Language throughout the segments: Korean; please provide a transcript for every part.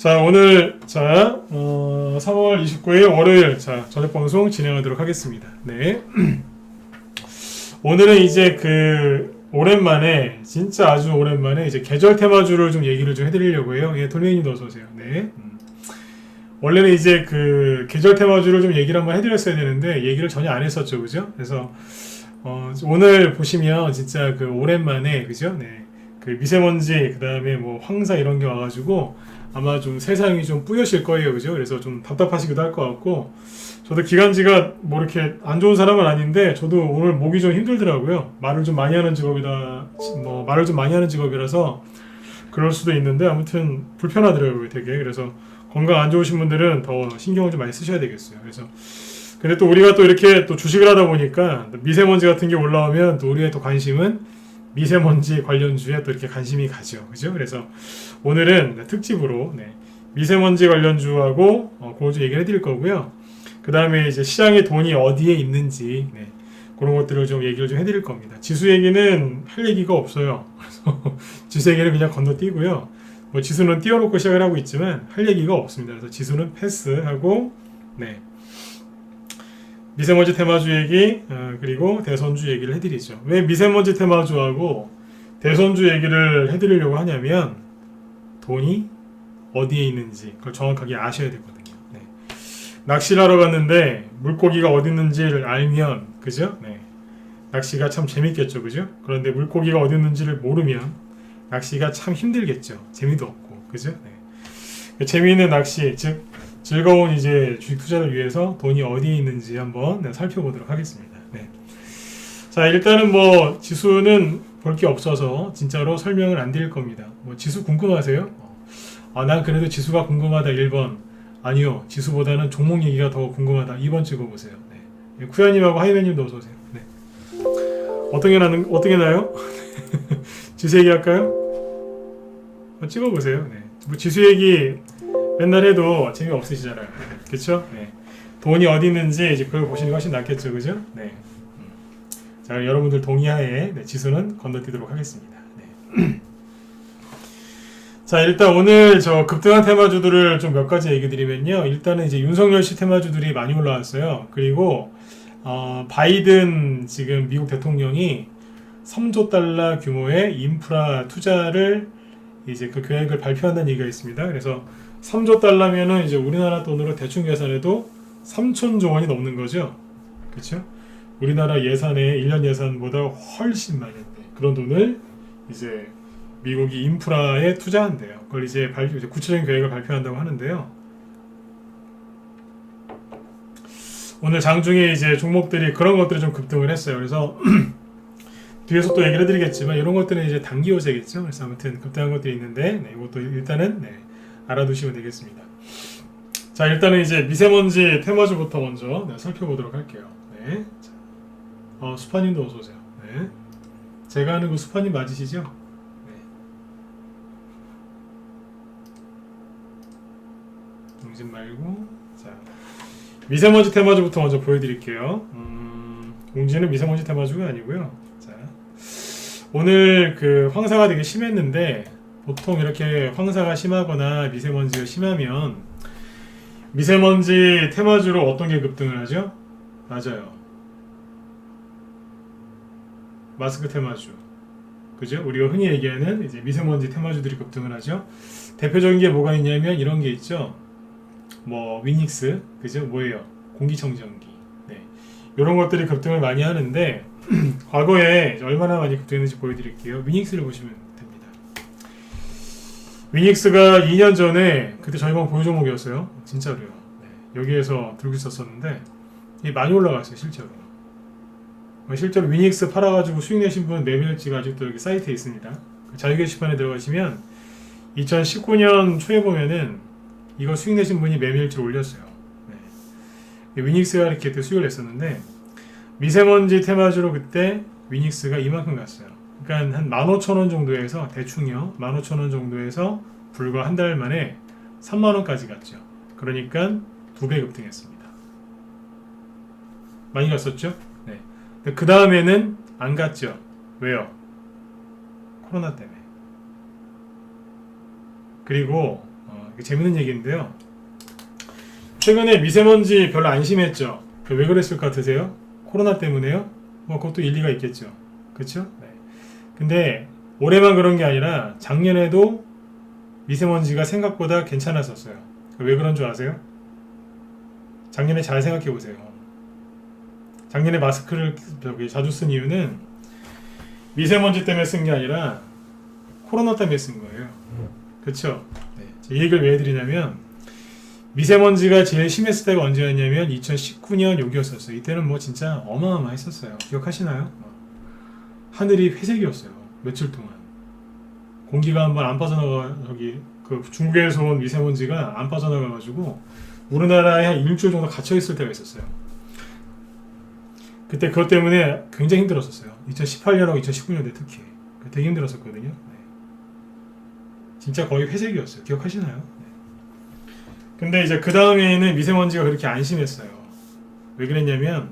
자, 오늘, 3월 29일 월요일, 저녁 방송 진행하도록 하겠습니다. 네. 오늘은 이제 오랜만에, 진짜 아주 오랜만에 이제 계절 테마주를 좀 얘기를 좀 해드리려고 해요. 예, 돌멩이님도 어서오세요. 네. 원래는 이제 계절 테마주를 좀 얘기를 한번 해드렸어야 되는데, 얘기를 전혀 안 했었죠. 그죠? 그래서, 오늘 보시면 진짜 오랜만에, 그죠? 네. 미세먼지, 그 다음에 뭐 황사 이런 게 와가지고 아마 좀 세상이 좀 뿌여질 거예요. 그죠? 그래서 좀 답답하시기도 할 것 같고, 저도 기관지가 뭐 이렇게 안 좋은 사람은 아닌데, 저도 오늘 목이 좀 힘들더라고요. 말을 좀 많이 하는 직업이라서 그럴 수도 있는데, 아무튼 불편하더라고요, 되게. 그래서 건강 안 좋으신 분들은 더 신경을 좀 많이 쓰셔야 되겠어요. 그래서 근데 또 우리가 또 이렇게 또 주식을 하다 보니까 미세먼지 같은 게 올라오면 또 우리의 또 관심은 미세먼지 관련주에 또 이렇게 관심이 가죠. 그죠? 그래서 오늘은 특집으로 미세먼지 관련주하고 그거 좀 얘기를 해드릴 거고요. 그 다음에 이제 시장의 돈이 어디에 있는지 그런 것들을 좀 얘기를 좀 해드릴 겁니다. 지수 얘기는 할 얘기가 없어요. 그래서 지수 얘기를 그냥 건너뛰고요. 뭐 지수는 띄워놓고 시작을 하고 있지만 할 얘기가 없습니다. 그래서 지수는 패스하고 미세먼지 테마주 얘기 그리고 대선주 얘기를 해드리죠. 왜 미세먼지 테마주하고 대선주 얘기를 해드리려고 하냐면 돈이 어디에 있는지 그걸 정확하게 아셔야 되거든요. 낚시를 하러 갔는데 물고기가 어디 있는지를 알면 그죠? 낚시가 참 재밌겠죠. 그죠? 그런데 물고기가 어디 있는지를 모르면 낚시가 참 힘들겠죠. 재미도 없고 그죠? 재미있는 낚시 즉 즐거운 이제 주식 투자를 위해서 돈이 어디에 있는지 한번 살펴보도록 하겠습니다. 자, 일단은 뭐 지수는 볼 게 없어서 진짜로 설명을 안 드릴 겁니다. 뭐 지수 궁금하세요? 난 그래도 지수가 궁금하다 1번. 아니요, 지수보다는 종목 얘기가 더 궁금하다 2번 찍어보세요. 쿠야님하고 하이맨님도 어서 오세요. 어떻게 나요? 지수 얘기 할까요? 찍어보세요. 뭐 지수 얘기 맨날 해도 재미없으시잖아요. 그쵸? 돈이 어디 있는지 이제 그걸 보시는 것이 낫겠죠. 그죠? 자, 여러분들 동의하에 지수는 건너뛰도록 하겠습니다. 자, 일단 오늘 급등한 테마주들을 좀 몇 가지 얘기 드리면요. 일단은 이제 윤석열 씨 테마주들이 많이 올라왔어요. 그리고, 바이든 지금 미국 대통령이 3조 달러 규모의 인프라 투자를 이제 그 계획을 발표한다는 얘기가 있습니다. 그래서 3조 달러면은 이제 우리나라 돈으로 대충 계산해도 3천조 원이 넘는 거죠. 그렇죠? 우리나라 예산의 1년 예산보다 훨씬 많은데 그런 돈을 이제 미국이 인프라에 투자한대요. 그걸 이제 구체적인 계획을 발표한다고 하는데요. 오늘 장중에 이제 종목들이 그런 것들이 좀 급등을 했어요. 그래서 뒤에서 또 얘기를 해드리겠지만 이런 것들은 이제 단기 요새겠죠. 그래서 아무튼 급등한 것들이 있는데 이것도 일단은 알아두시면 되겠습니다. 자, 일단은 이제 미세먼지 테마주부터 먼저 살펴보도록 할게요. 수파님도 어서 오세요. 제가 하는 그 수파님 맞으시죠? 동진 말고 자, 미세먼지 테마주부터 먼저 보여드릴게요. 공지는 미세먼지 테마주가 아니고요. 자, 오늘 황사가 되게 심했는데 보통 이렇게 황사가 심하거나 미세먼지가 심하면 미세먼지 테마주로 어떤 게 급등을 하죠? 맞아요. 마스크 테마주. 그죠? 우리가 흔히 얘기하는 이제 미세먼지 테마주들이 급등을 하죠. 대표적인 게 뭐가 있냐면 이런 게 있죠. 뭐 위닉스, 그죠? 뭐예요? 공기청정기. 이런 것들이 급등을 많이 하는데 과거에 얼마나 많이 급등했는지 보여드릴게요. 위닉스를 보시면 됩니다. 위닉스가 2년 전에 그때 저희만 보유 종목이었어요. 진짜로요. 여기에서 들고 있었었는데 이게 많이 올라갔어요. 실제로 위닉스 팔아가지고 수익 내신 분 매매일지가 아직도 여기 사이트에 있습니다. 자유 게시판에 들어가시면 2019년 초에 보면은 이거 수익 내신 분이 매매일지를 올렸어요. 위닉스가 이렇게 수익을 냈었는데 미세먼지 테마주로 그때 위닉스가 이만큼 갔어요. 그러니까 한 15,000원 정도에서 대충요 15,000원 정도에서 불과 한 달 만에 30,000원까지 갔죠. 그러니까 2배 급등했습니다. 많이 갔었죠? 그 다음에는 안 갔죠. 왜요? 코로나 때문에. 그리고 재밌는 얘기인데요. 최근에 미세먼지 별로 안 심했죠. 왜 그랬을 것 같으세요? 코로나 때문에요? 뭐 그것도 일리가 있겠죠. 그렇죠? 네. 근데 올해만 그런 게 아니라 작년에도 미세먼지가 생각보다 괜찮았었어요. 왜 그런 줄 아세요? 작년에 잘 생각해 보세요. 작년에 마스크를 자주 쓴 이유는 미세먼지 때문에 쓴 게 아니라 코로나 때문에 쓴 거예요. 그렇죠? 네. 이 얘기를 왜 해드리냐면 미세먼지가 제일 심했을 때가 언제였냐면 2019년 여기였었어요. 이때는 뭐 진짜 어마어마했었어요. 기억하시나요? 하늘이 회색이었어요. 며칠 동안. 공기가 한번 안 빠져나가, 그 중국에서 온 미세먼지가 안 빠져나가가지고 우리나라에 한 일주일 정도 갇혀있을 때가 있었어요. 그때 그것 때문에 굉장히 힘들었었어요. 2018년하고 2019년대 특히. 되게 힘들었었거든요. 네. 진짜 거의 회색이었어요. 기억하시나요? 네. 근데 이제 그 다음에는 미세먼지가 그렇게 안 심했어요. 왜 그랬냐면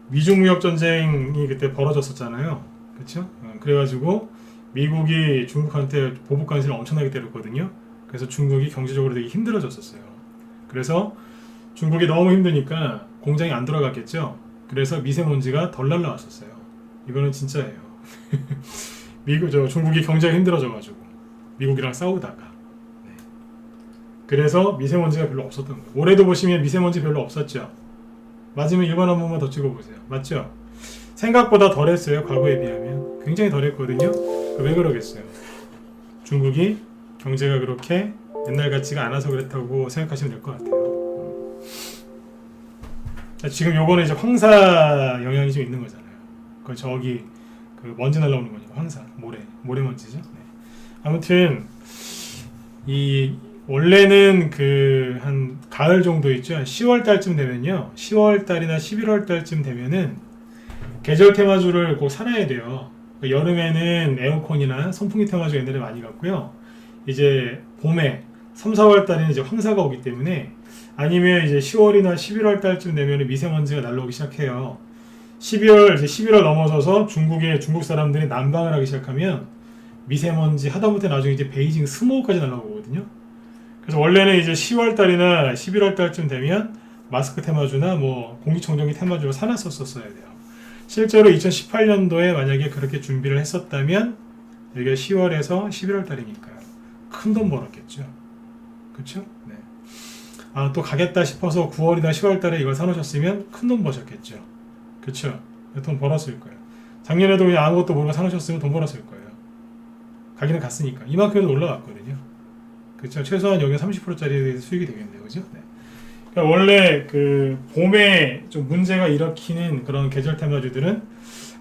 미중무역 전쟁이 그때 벌어졌었잖아요. 그렇죠? 그래가지고 미국이 중국한테 보복 관세를 엄청나게 때렸거든요. 그래서 중국이 경제적으로 되게 힘들어졌었어요. 그래서 중국이 너무 힘드니까 공장이 안 돌아갔겠죠. 그래서 미세먼지가 덜 날라왔었어요. 이거는 진짜예요. 중국이 경제가 힘들어져가지고 미국이랑 싸우다가 네. 그래서 미세먼지가 별로 없었던 거예요. 올해도 보시면 미세먼지 별로 없었죠. 맞으면 1번 한 번만 더 찍어보세요. 맞죠? 생각보다 덜했어요. 과거에 비하면 굉장히 덜했거든요. 왜 그러겠어요? 중국이 경제가 그렇게 옛날 같지가 않아서 그렇다고 생각하시면 될 것 같아요. 지금 요거는 이제 황사 영향이 좀 있는 거잖아요. 그 저기 그 먼지 날라오는 거니까 황사, 모래먼지죠. 네. 아무튼 이 원래는 그 한 가을 정도 있죠. 한 10월 달쯤 되면요. 10월 달이나 11월 달쯤 되면은 계절 테마주를 꼭 사놔야 돼요. 여름에는 에어컨이나 선풍기 테마주 옛날에 많이 갔고요. 이제 봄에 3, 4월 달에는 이제 황사가 오기 때문에 아니면 이제 10월이나 11월 달쯤 되면 미세먼지가 날라오기 시작해요. 11월 넘어서서 중국 사람들이 난방을 하기 시작하면 미세먼지 하다못해 나중에 이제 베이징 스모그까지 날라오거든요. 그래서 원래는 이제 10월 달이나 11월 달쯤 되면 마스크 테마주나 뭐 공기청정기 테마주를 사놨었어야 돼요. 실제로 2018년도에 만약에 그렇게 준비를 했었다면 이게 10월에서 11월 달이니까요. 큰 돈 벌었겠죠. 그렇죠? 네. 아, 또 가겠다 싶어서 9월이나 10월 달에 이걸 사놓으셨으면 큰 돈 버셨겠죠. 그렇죠? 돈 벌었을 거예요. 작년에도 그냥 아무것도 모르고 사놓으셨으면 돈 벌었을 거예요. 가기는 갔으니까. 이만큼에도 올라갔거든요. 그렇죠? 최소한 여기 30%짜리 수익이 되겠네요. 그죠? 네. 그러니까 원래 그 봄에 좀 문제가 일으키는 그런 계절 테마주들은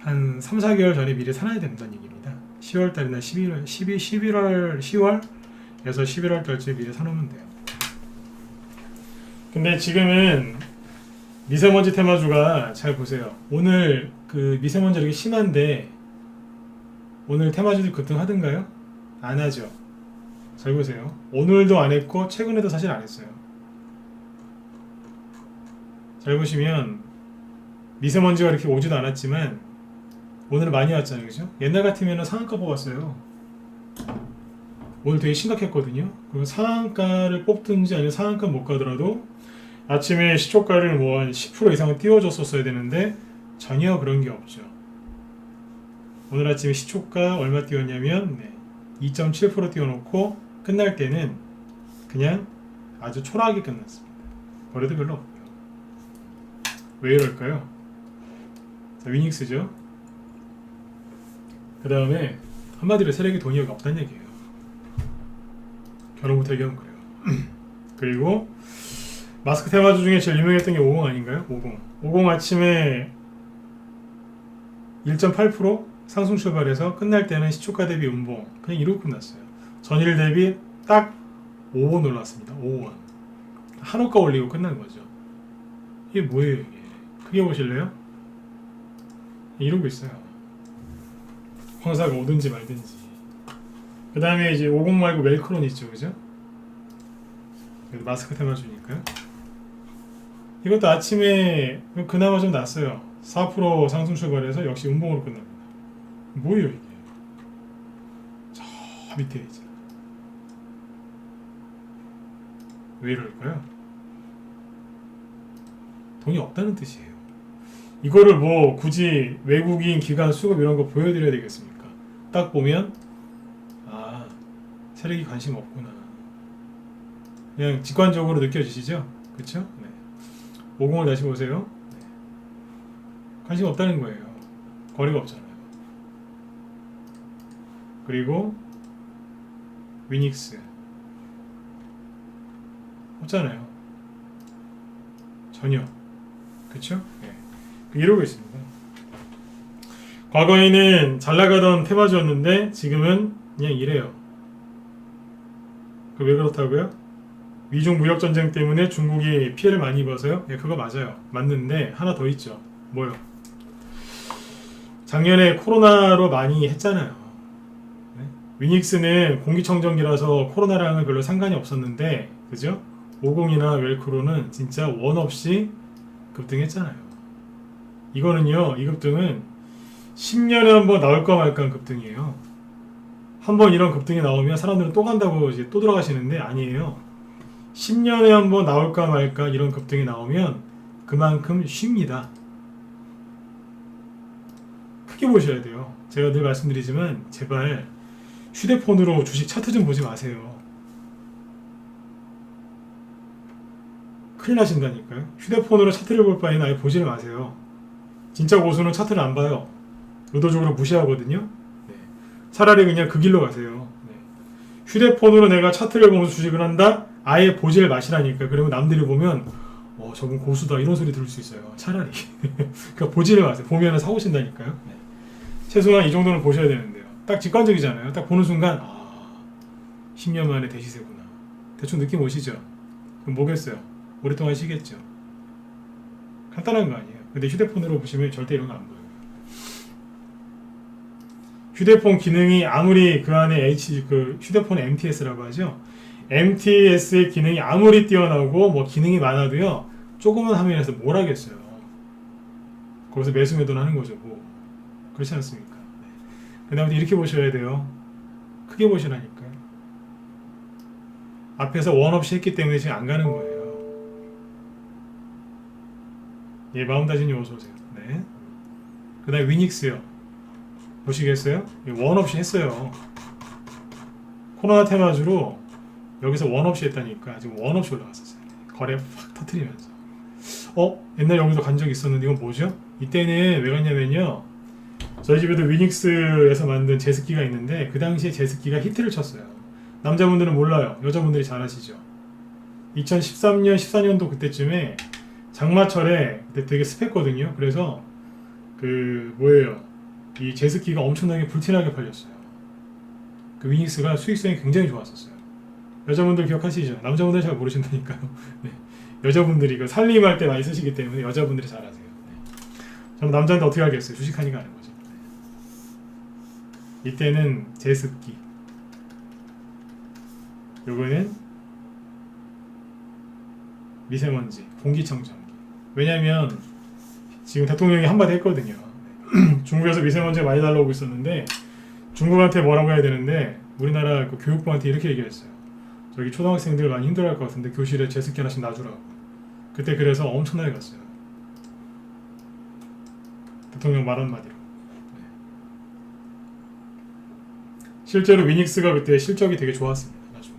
한 3, 4개월 전에 미리 사놔야 된다는 얘기입니다. 10월 달이나 10월에서 11월 달쯤에 미리 사놓으면 돼요. 근데 지금은 미세먼지 테마주가 잘 보세요. 오늘 그 미세먼지 이렇게 심한데 오늘 테마주들 급등하던가요? 안 하죠. 잘 보세요. 오늘도 안 했고 최근에도 사실 안 했어요. 잘 보시면 미세먼지가 이렇게 오지도 않았지만 오늘은 많이 왔잖아요. 그죠? 옛날 같으면 상한가 뽑았어요. 오늘 되게 심각했거든요. 그럼 상한가를 뽑든지 아니면 상한가 못 가더라도 아침에 시초가를 뭐 한 10% 이상은 띄워줬었어야 되는데 전혀 그런 게 없죠. 오늘 아침에 시초가 얼마 띄웠냐면 2.7% 띄워놓고 끝날 때는 그냥 아주 초라하게 끝났습니다. 거래도 별로 없고요. 왜 이럴까요? 자, 위닉스죠. 그 다음에 한마디로 세력이 돈이 없다는 얘기예요. 결혼부터 얘기하면 그래요. 그리고 마스크 테마주 중에 제일 유명했던 게 50 아닌가요? 50 아침에 1.8% 상승 출발해서 끝날 때는 시초가 대비 음봉 그냥 이러고 끝났어요. 전일 대비 딱 5원 올랐습니다. 5원 한호가 올리고 끝난 거죠. 이게 뭐예요 이게? 크게 보실래요? 이러고 있어요. 황사가 오든지 말든지. 그 다음에 이제 50 말고 멜크론 있죠, 그죠? 마스크 테마주니까요. 이것도 아침에 그나마 좀 났어요. 4% 상승 출발해서 역시 음봉으로 끝납니다. 뭐예요 이게? 저 밑에 있잖아. 왜 이럴까요? 돈이 없다는 뜻이에요. 이거를 뭐 굳이 외국인 기관 수급 이런 거 보여드려야 되겠습니까? 딱 보면 아, 세력이 관심 없구나. 그냥 직관적으로 느껴지시죠? 그쵸? 네. 50을 다시 보세요. 네. 관심 없다는 거예요. 거리가 없잖아요. 그리고 위닉스 없잖아요. 전혀. 그쵸? 네. 이러고 있습니다. 과거에는 잘 나가던 테마주였는데 지금은 그냥 이래요. 왜 그렇다고요? 미중 무역 전쟁 때문에 중국이 피해를 많이 입어서요? 예, 그거 맞아요. 맞는데 하나 더 있죠. 뭐요? 작년에 코로나로 많이 했잖아요. 네? 위닉스는 공기청정기라서 코로나랑은 별로 상관이 없었는데, 그죠? 50이나 웰크로는 진짜 원 없이 급등했잖아요. 이거는요, 이 급등은 10년에 한 번 나올까 말까 한 급등이에요. 한 번 이런 급등이 나오면 사람들은 또 간다고 이제 또 들어가시는데 아니에요. 10년에 한 번 나올까 말까 이런 급등이 나오면 그만큼 쉽니다. 크게 보셔야 돼요. 제가 늘 말씀드리지만 제발 휴대폰으로 주식 차트 좀 보지 마세요. 큰일 나신다니까요. 휴대폰으로 차트를 볼 바에는 아예 보지를 마세요. 진짜 고수는 차트를 안 봐요. 의도적으로 무시하거든요. 네. 차라리 그냥 그 길로 가세요. 네. 휴대폰으로 내가 차트를 보면서 주식을 한다? 아예 보지를 마시라니까. 그러면 남들이 보면 저분 고수다 이런 소리 들을 수 있어요. 차라리 그러니까 보지를 마세요. 보면은 사오신다니까요. 네. 최소한 이 정도는 보셔야 되는데요. 딱 직관적이잖아요. 딱 보는 순간 10년 만에 대시세구나. 대충 느낌 오시죠? 그럼 뭐겠어요? 오랫동안 쉬겠죠. 간단한 거 아니에요. 근데 휴대폰으로 보시면 절대 이런 거 안 보여요. 휴대폰 기능이 아무리 그 안에 휴대폰 MTS라고 하죠. MTS의 기능이 아무리 뛰어나고 뭐 기능이 많아도요. 조그만 화면에서 뭘 하겠어요. 거기서 매수 매도는 하는 거죠. 뭐. 그렇지 않습니까? 네. 그 다음에 이렇게 보셔야 돼요. 크게 보시라니까요. 앞에서 원 없이 했기 때문에 지금 안 가는 거예요. 예, 마음다진님 어서오세요. 네. 그 다음에 위닉스요. 보시겠어요? 원 없이 했어요. 코로나 테마주로 여기서 원 없이 했다니까. 지금 원 없이 올라갔었어요. 거래 확 터트리면서. 옛날 여기서 간 적이 있었는데 이건 뭐죠? 이때는 왜 갔냐면요. 저희 집에도 위닉스에서 만든 제습기가 있는데 그 당시에 제습기가 히트를 쳤어요. 남자분들은 몰라요. 여자분들이 잘 아시죠? 2013년, 14년도 그때쯤에 장마철에 그때 되게 습했거든요. 그래서 이 제습기가 엄청나게 불티나게 팔렸어요. 그 위닉스가 수익성이 굉장히 좋았었어요. 여자분들 기억하시죠? 남자분들 잘 모르신다니까요. 네. 여자분들이 그 살림할 때 많이 쓰시기 때문에 여자분들이 잘 아세요. 네. 저는 남자인데 어떻게 알겠어요? 주식하니까 아는 거죠. 네. 이때는 제습기. 요거는 미세먼지, 공기청정기. 왜냐면 지금 대통령이 한마디 했거든요. 중국에서 미세먼지가 많이 날라오고 있었는데 중국한테 뭐라고 해야 되는데 우리나라 그 교육부한테 이렇게 얘기했어요. 저기 초등학생들 많이 힘들어할 것 같은데 교실에 제습기 하나씩 놔주라고. 그때 그래서 엄청나게 갔어요. 대통령 말 한마디로. 네. 실제로 위닉스가 그때 실적이 되게 좋았습니다. 나중에.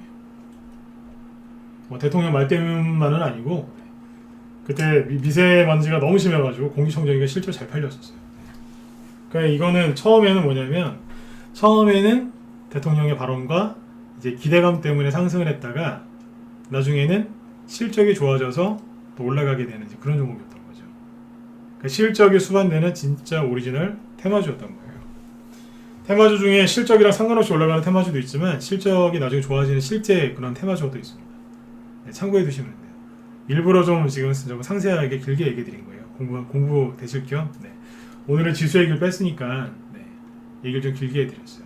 뭐 대통령 말 때문만은 아니고 그때 미세먼지가 너무 심해가지고 공기청정기가 실제로 잘 팔렸었어요. 그러니까 이거는 처음에는 대통령의 발언과 이제 기대감 때문에 상승을 했다가 나중에는 실적이 좋아져서 또 올라가게 되는 그런 종목이었던 거죠. 그러니까 실적이 수반되는 진짜 오리지널 테마주였던 거예요. 테마주 중에 실적이랑 상관없이 올라가는 테마주도 있지만 실적이 나중에 좋아지는 실제 그런 테마주도 있습니다. 네, 참고해 두시면 돼요. 일부러 좀 지금 상세하게 길게 얘기 드린 거예요. 공부 되실 겸. 네. 오늘은 지수 얘기를 뺐으니까 얘기를 좀 길게 해드렸어요.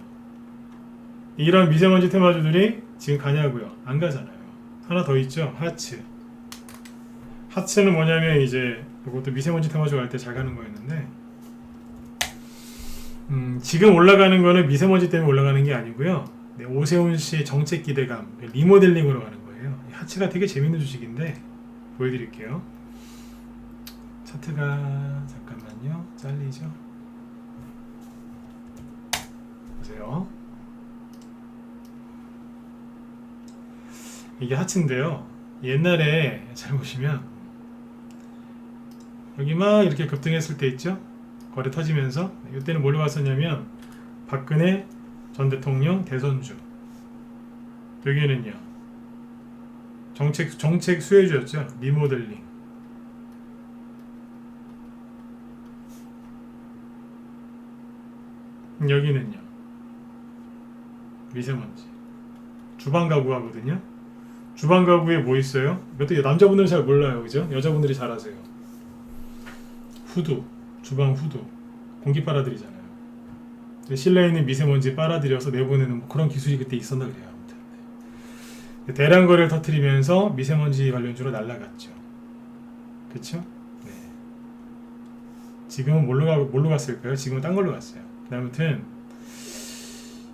이런 미세먼지 테마주들이 지금 가냐고요? 안 가잖아요. 하나 더 있죠? 하츠. 하츠는 뭐냐면 이제 이것도 미세먼지 테마주 갈 때 잘 가는 거였는데 지금 올라가는 거는 미세먼지 때문에 올라가는 게 아니고요. 오세훈 씨 정책 기대감, 리모델링으로 가는 거예요. 거예요. 이 하츠가 되게 재밌는 주식인데 보여드릴게요. 차트가 잠깐만요. 잘리죠. 보세요. 이게 하츠인데요. 옛날에 잘 보시면 여기 막 이렇게 급등했을 때 있죠. 거래 터지면서 이때는 뭘로 갔었냐면 박근혜 전 대통령 대선주. 여기는요 정책 수혜주였죠. 리모델링. 여기는요 미세먼지. 주방 가구 하거든요. 주방 가구에 뭐 있어요? 남자분들은 잘 몰라요, 그죠? 여자분들이 잘 아세요. 후드, 주방 후드, 공기 빨아들이잖아요. 실내에 있는 미세먼지 빨아들여서 내보내는 뭐 그런 기술이 그때 있었나 그래요. 아무튼 대량 거래를 터뜨리면서 미세먼지 관련주로 날아갔죠. 그렇죠? 네. 지금은 뭘로 갔을까요? 지금은 딴 걸로 갔어요. 아무튼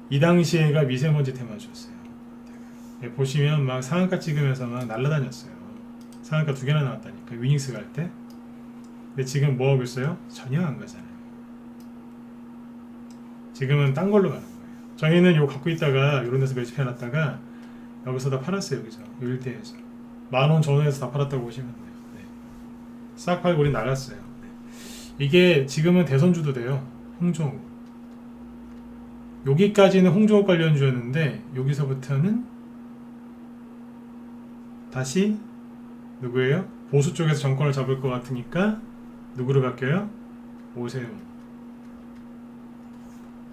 이 당시에가 미세먼지 테마주였어요. 네, 보시면 막 상한가 찍으면서 막 날아다녔어요. 상한가 2개나 나왔다니까 위닝스 갈 때. 근데 지금 뭐 하고 있어요? 전혀 안 가잖아요. 지금은 딴 걸로 가는 거예요. 저희는 이거 갖고 있다가 이런 데서 매집해놨다가 여기서 다 팔았어요. 그죠? 이 일대에서 10,000원 전후에서 다 팔았다고 보시면 돼요. 네. 싹 팔고 우리 나갔어요. 네. 이게 지금은 대선주도 돼요. 홍종욱. 여기까지는 홍종욱 관련주였는데 여기서부터는 다시 누구예요? 보수 쪽에서 정권을 잡을 것 같으니까 누구로 바뀌어요? 오세훈.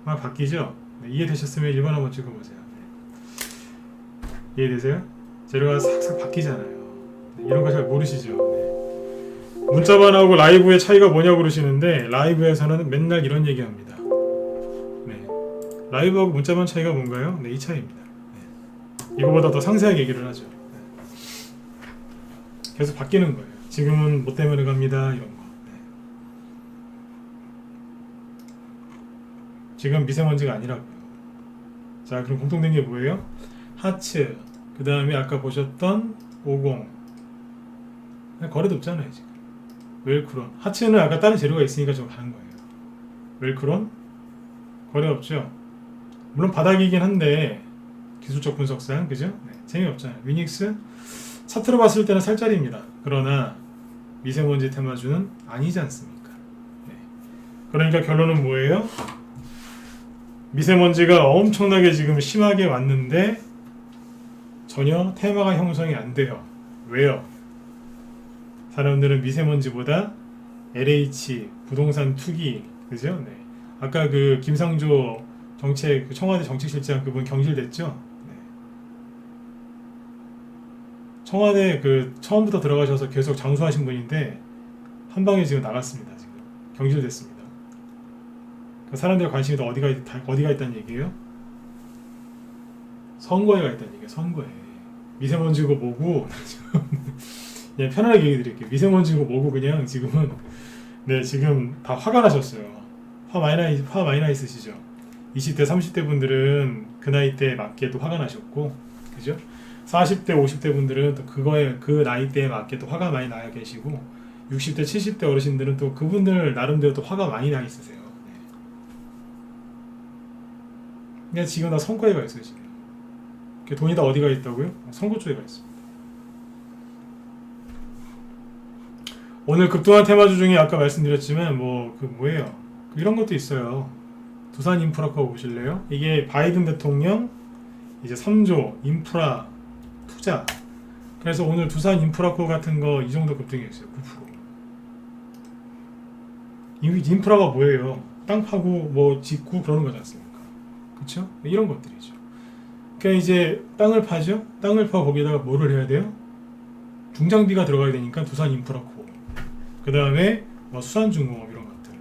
막 바뀌죠? 네, 이해되셨으면 1번 한번 찍어보세요. 네. 이해되세요? 재료가 싹싹 바뀌잖아요. 네, 이런 거 잘 모르시죠? 네. 문자반하고 라이브의 차이가 뭐냐고 그러시는데 라이브에서는 맨날 이런 얘기합니다. 네. 라이브하고 문자반 차이가 뭔가요? 네, 이 차이입니다. 네. 이거보다 더 상세하게 얘기를 하죠. 계속 바뀌는 거예요. 지금은 뭐 때문에 갑니다. 이런 거. 네. 지금 미세먼지가 아니라고요. 자, 그럼 공통된 게 뭐예요? 하츠. 그 다음에 아까 보셨던 50. 거래도 없잖아요, 지금. 웰크론. 하츠는 아까 다른 재료가 있으니까 좀 가는 거예요. 웰크론. 거래 없죠. 물론 바닥이긴 한데 기술적 분석상 그죠? 네. 재미없잖아요. 위닉스. 차트로 봤을 때는 살짜리입니다. 그러나 미세먼지 테마주는 아니지 않습니까? 네. 그러니까 결론은 뭐예요? 미세먼지가 엄청나게 지금 심하게 왔는데 전혀 테마가 형성이 안 돼요. 왜요? 사람들은 미세먼지보다 LH, 부동산 투기, 그죠? 네. 아까 그 김상조 청와대 정책실장 그분 경질됐죠? 청와대 그 처음부터 들어가셔서 계속 장수하신 분인데 한 방에 지금 나갔습니다. 지금 경질됐습니다. 그 사람들의 관심이 더 어디가 있다는 얘기예요? 선거에 가 있다는 얘기예요. 선거에. 미세먼지고 뭐고 예, 편안하게 얘기 드릴게요. 미세먼지고 뭐고 그냥 지금은 네 지금 다 화가 나셨어요. 화 많이 나 있으시죠? 20대 30대 분들은 그 나이 때 맞게 또 화가 나셨고 그죠? 40대, 50대 분들은 또 그 나이대에 맞게 또 화가 많이 나 계시고 60대, 70대 어르신들은 또 그분들 나름대로 또 화가 많이 나 있으세요. 네. 그냥 지금 다 선거에 가 있어요. 지금. 돈이 다 어디가 있다고요? 선거 쪽에 가 있습니다. 오늘 급등한 테마주 중에 아까 말씀드렸지만 뭐예요? 이런 것도 있어요. 두산 인프라코 보실래요? 이게 바이든 대통령 이제 3조 인프라 투자. 그래서 오늘 두산 인프라코 같은 거 이 정도 급등했어요. 9%. 인프라가 뭐예요? 땅 파고 뭐 짓고 그러는 거지 않습니까? 그쵸? 이런 것들이죠. 그러니까 이제 땅을 파죠? 땅을 파고 거기다가 뭐를 해야 돼요? 중장비가 들어가야 되니까 두산 인프라코. 그 다음에 뭐 수산중공업 이런 것들.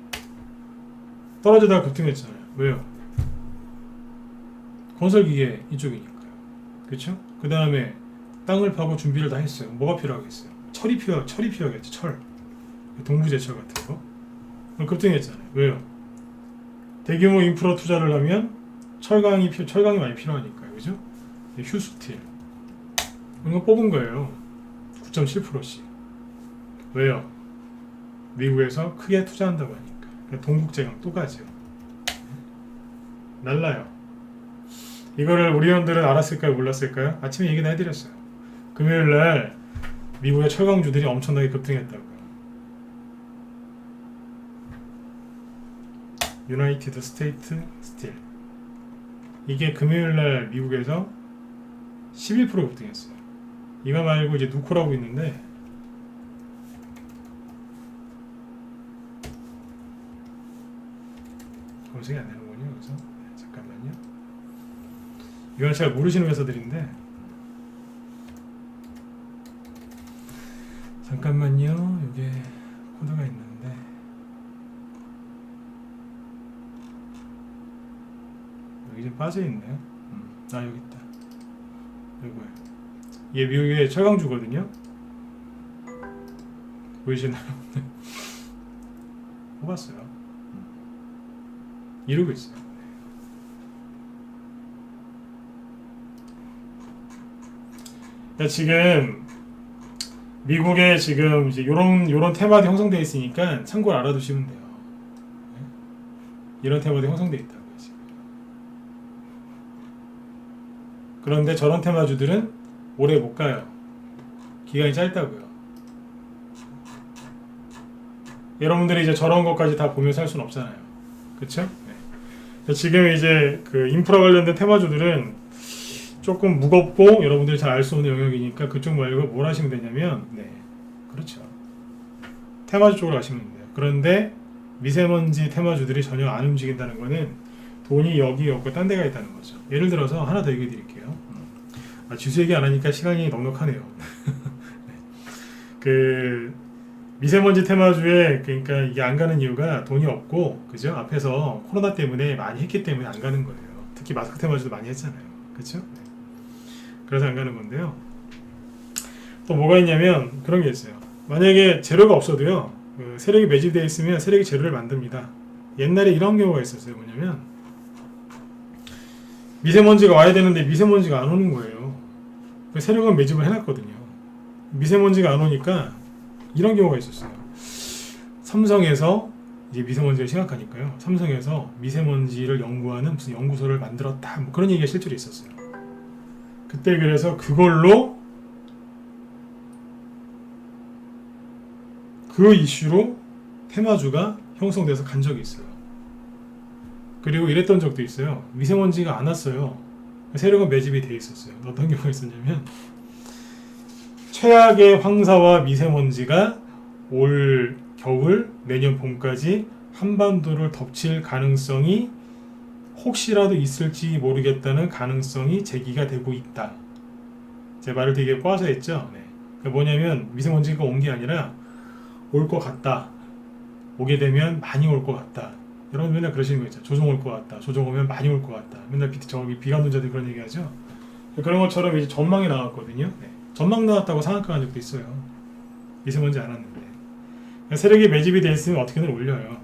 떨어지다가 급등했잖아요. 왜요? 건설기계 이쪽이니까요. 그쵸? 그 다음에 땅을 파고 준비를 다 했어요. 뭐가 필요하겠어요? 철이 필요하겠죠. 철. 동부제철 같은 거. 급등했잖아요. 왜요? 대규모 인프라 투자를 하면 철강이 많이 필요하니까요. 그죠? 휴스틸. 이거 뽑은 거예요. 9.7%씩. 왜요? 미국에서 크게 투자한다고 하니까. 그러니까 동국제강 또 가죠. 날라요. 이거를 우리 회원들은 알았을까요? 몰랐을까요? 아침에 얘기는 해드렸어요. 금요일날 미국의 철강주들이 엄청나게 급등했다고요. 유나이티드 스테이트 스틸. 이게 금요일날 미국에서 11% 급등했어요. 이거 말고 이제 누코라고 있는데 검색이 안 되는군요. 그래서 잠깐만요. 이건 잘 모르시는 회사들인데 잠깐만요. 이게 코드가 있는데 여기 좀 빠져있네요. 아 여기 있다. 이거예요. 이게 미국의 철강주거든요. 보이시나요? 뽑았어요. 이러고 있어요. 지금 미국에 지금 이제 요런 테마도 형성되어 있으니까 참고로 알아두시면 돼요. 이런 테마도 형성되어 있다고요. 지금. 그런데 저런 테마주들은 오래 못 가요. 기간이 짧다고요. 여러분들이 이제 저런 것까지 다 보면서 할 수는 없잖아요. 그쵸? 네. 지금 이제 그 인프라 관련된 테마주들은 조금 무겁고 여러분들이 잘 알 수 없는 영역이니까 그쪽 말고 뭘 하시면 되냐면 그렇죠. 테마주 쪽으로 가시면 돼요. 그런데 미세먼지 테마주들이 전혀 안 움직인다는 거는 돈이 여기 없고 딴 데가 있다는 거죠. 예를 들어서 하나 더 얘기해 드릴게요. 지수 얘기 안 하니까 시간이 넉넉하네요. 그 미세먼지 테마주에 그러니까 이게 안 가는 이유가 돈이 없고 그죠? 앞에서 코로나 때문에 많이 했기 때문에 안 가는 거예요. 특히 마스크 테마주도 많이 했잖아요. 그렇죠? 그래서 안 가는 건데요. 또 뭐가 있냐면 그런 게 있어요. 만약에 재료가 없어도요. 그 세력이 매집되어 있으면 세력이 재료를 만듭니다. 옛날에 이런 경우가 있었어요. 뭐냐면 미세먼지가 와야 되는데 미세먼지가 안 오는 거예요. 세력은 매집을 해놨거든요. 미세먼지가 안 오니까 이런 경우가 있었어요. 삼성에서 이제 미세먼지가 심각하니까요. 삼성에서 미세먼지를 연구하는 무슨 연구소를 만들었다. 뭐 그런 얘기가 실제로 있었어요. 그때 그래서 그걸로 그 이슈로 테마주가 형성돼서 간 적이 있어요. 그리고 이랬던 적도 있어요. 미세먼지가 안 왔어요. 세력은 매집이 돼 있었어요. 어떤 경우가 있었냐면 최악의 황사와 미세먼지가 올 겨울 내년 봄까지 한반도를 덮칠 가능성이 혹시라도 있을지 모르겠다는 가능성이 제기가 되고 있다. 제 말을 되게 꼬아서 했죠. 그러니까 뭐냐면 미세먼지가 온 게 아니라 올 것 같다. 오게 되면 많이 올 것 같다. 여러분 맨날 그러시는 거 있죠. 조종 올 것 같다. 조종 오면 많이 올 것 같다. 맨날 저기 비관론자들 그런 얘기 하죠. 그런 것처럼 이제 전망이 나왔거든요. 전망 나왔다고 상한가 한 적도 있어요. 미세먼지 안 왔는데. 세력이 매집이 돼 있으면 어떻게든 올려요.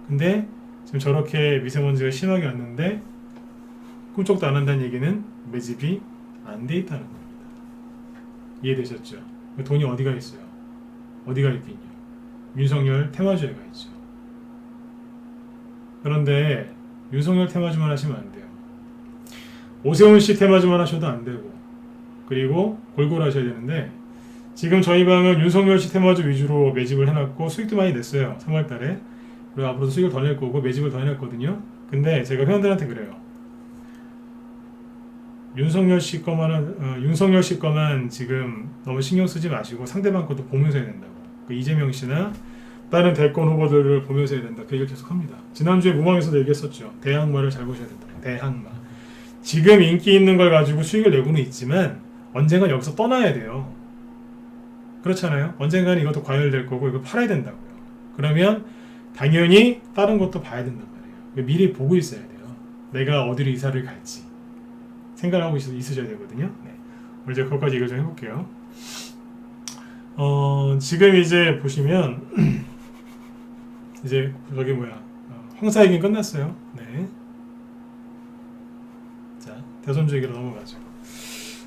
근데 지금 저렇게 미세먼지가 심하게 왔는데 꿈쩍도 안 한다는 얘기는 매집이 안 돼 있다는 겁니다. 이해되셨죠? 돈이 어디가 있어요? 어디가 있겠냐? 윤석열 테마주에 가 있죠. 그런데 윤석열 테마주만 하시면 안 돼요. 오세훈 씨 테마주만 하셔도 안 되고 그리고 골고루 하셔야 되는데 지금 저희 방은 윤석열 씨 테마주 위주로 매집을 해놨고 수익도 많이 냈어요. 3월달에. 그리고 앞으로도 수익을 더 낼 거고 매집을 더 해놨거든요. 근데 제가 회원들한테 그래요. 윤석열 씨 거만 지금 너무 신경 쓰지 마시고 상대방 것도 보면서 해야 된다고. 그 이재명 씨나 다른 대권 후보들을 보면서 해야 된다. 그 얘기를 계속 합니다. 지난주에 무망에서도 얘기했었죠. 대항마를 잘 보셔야 된다. 대항마. 지금 인기 있는 걸 가지고 수익을 내고는 있지만 언젠간 여기서 떠나야 돼요. 그렇잖아요. 언젠가는 이것도 과열될 거고 이거 팔아야 된다고요. 그러면 당연히 다른 것도 봐야 된단 말이에요. 미리 보고 있어야 돼요. 내가 어디로 이사를 갈지 생각하고 있으셔야 되거든요. 오늘 이제 그것까지 얘기를 좀 해볼게요. 지금 이제 보시면 이제 저기 황사 얘기는 끝났어요. 자, 대선주 얘기로 넘어가죠.